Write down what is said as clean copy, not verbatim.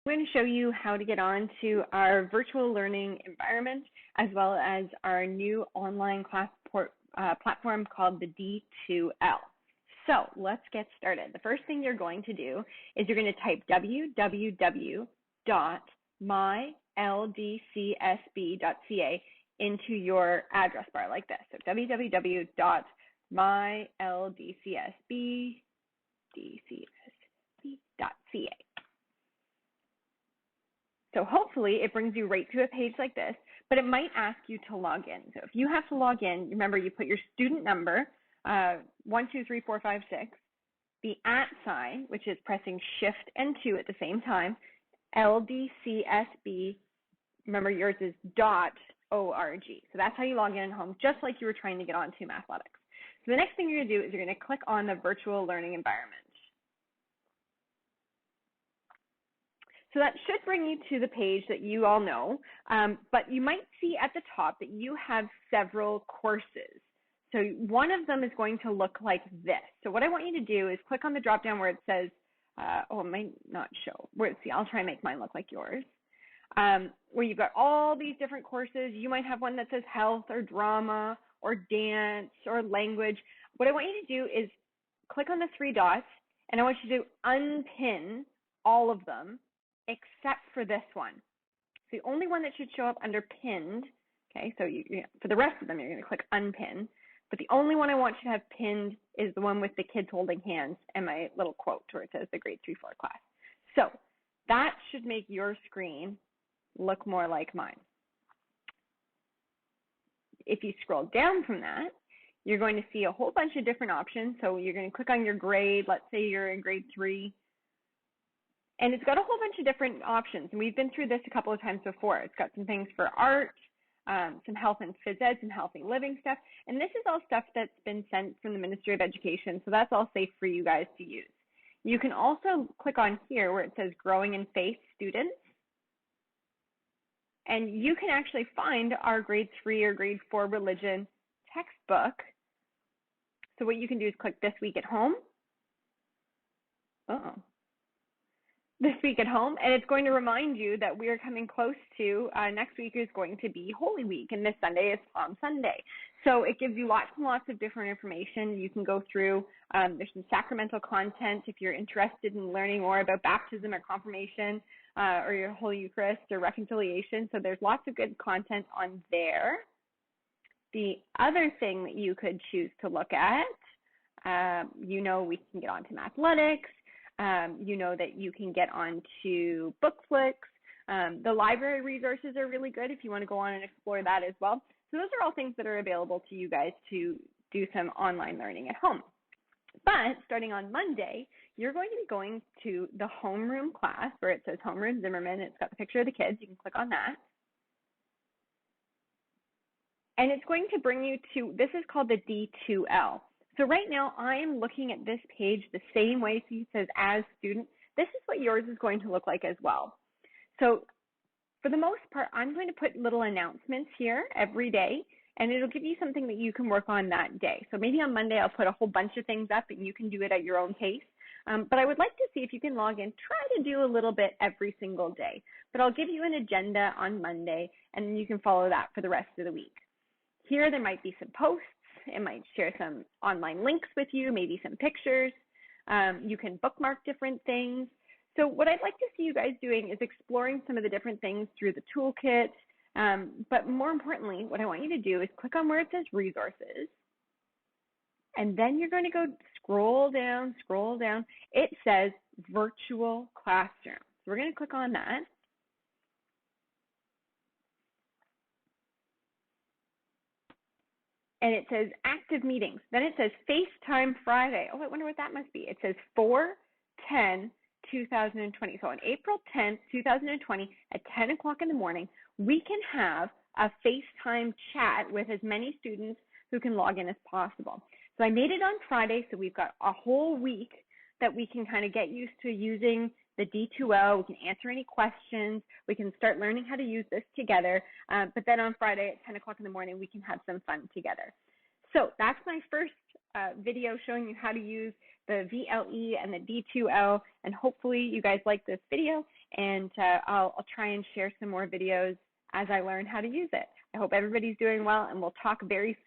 I'm going to show you how to get on to our virtual learning environment as well as our new online class platform called the D2L. So let's get started. The first thing you're going to do is you're going to type www.myldcsb.ca into your address bar like this. So www.myldcsb.ca. So hopefully it brings you right to a page like this, but it might ask you to log in. So if you have to log in, remember you put your student number, 123456, the @ sign, which is pressing Shift and 2 at the same time, LDCSB, remember yours is .org. So that's how you log in at home, just like you were trying to get onto Mathletics. So the next thing you're going to do is you're going to click on the virtual learning environment. So that should bring you to the page that you all know, but you might see at the top that you have several courses. So one of them is going to look like this. So what I want you to do is click on the drop down where it says, it might not show. See, I'll try and make mine look like yours. Where you've got all these different courses. You might have one that says health or drama or dance or language. What I want you to do is click on the 3 dots, and I want you to unpin all of them except for this one. So the only one that should show up under pinned, okay, so for the rest of them, you're going to click unpin, but the only one I want you to have pinned is the one with the kids holding hands and my little quote where it says the grade 3-4 class. So that should make your screen look more like mine. If you scroll down from that, you're going to see a whole bunch of different options. So you're going to click on your grade. Let's say you're in grade 3. And it's got a whole bunch of different options. And we've been through this a couple of times before. It's got some things for art, some health and phys ed, some healthy living stuff. And this is all stuff that's been sent from the Ministry of Education. So that's all safe for you guys to use. You can also click on here where it says Growing in Faith Students. And you can actually find our grade 3 or grade 4 religion textbook. So what you can do is click This Week at Home. This Week at Home, and it's going to remind you that we are coming close to, next week is going to be Holy Week, and this Sunday is Palm Sunday. So it gives you lots and lots of different information you can go through. There's some sacramental content if you're interested in learning more about baptism or confirmation or your Holy Eucharist or reconciliation. So there's lots of good content on there. The other thing that you could choose to look at, we can get onto Mathletics. You know that you can get onto Bookflix. The library resources are really good if you want to go on and explore that as well. So those are all things that are available to you guys to do some online learning at home. But starting on Monday, you're going to be going to the homeroom class where it says Homeroom Zimmerman. It's got the picture of the kids. You can click on that. And it's going to bring you to, this is called the D2L. So right now, I am looking at this page the same way. So it says as student. This is what yours is going to look like as well. So for the most part, I'm going to put little announcements here every day, and it'll give you something that you can work on that day. So maybe on Monday, I'll put a whole bunch of things up, and you can do it at your own pace. But I would like to see if you can log in. Try to do a little bit every single day. But I'll give you an agenda on Monday, and you can follow that for the rest of the week. Here, there might be some posts. It might share some online links with you, maybe some pictures. You can bookmark different things. So what I'd like to see you guys doing is exploring some of the different things through the toolkit. But more importantly, what I want you to do is click on where it says resources. And then you're going to go scroll down. It says virtual classroom. So we're going to click on that. And it says active meetings. Then it says FaceTime Friday. Oh, I wonder what that must be. It says 4/10/2020. So on April 10th, 2020 at 10 o'clock in the morning, we can have a FaceTime chat with as many students who can log in as possible. So I made it on Friday, so we've got a whole week that we can kind of get used to using the D2L. We can answer any questions. We can start learning how to use this together. But then on Friday at 10 o'clock in the morning, we can have some fun together. So that's my first video showing you how to use the VLE and the D2L. And hopefully you guys like this video. and I'll try and share some more videos as I learn how to use it. I hope everybody's doing well, and we'll talk very soon.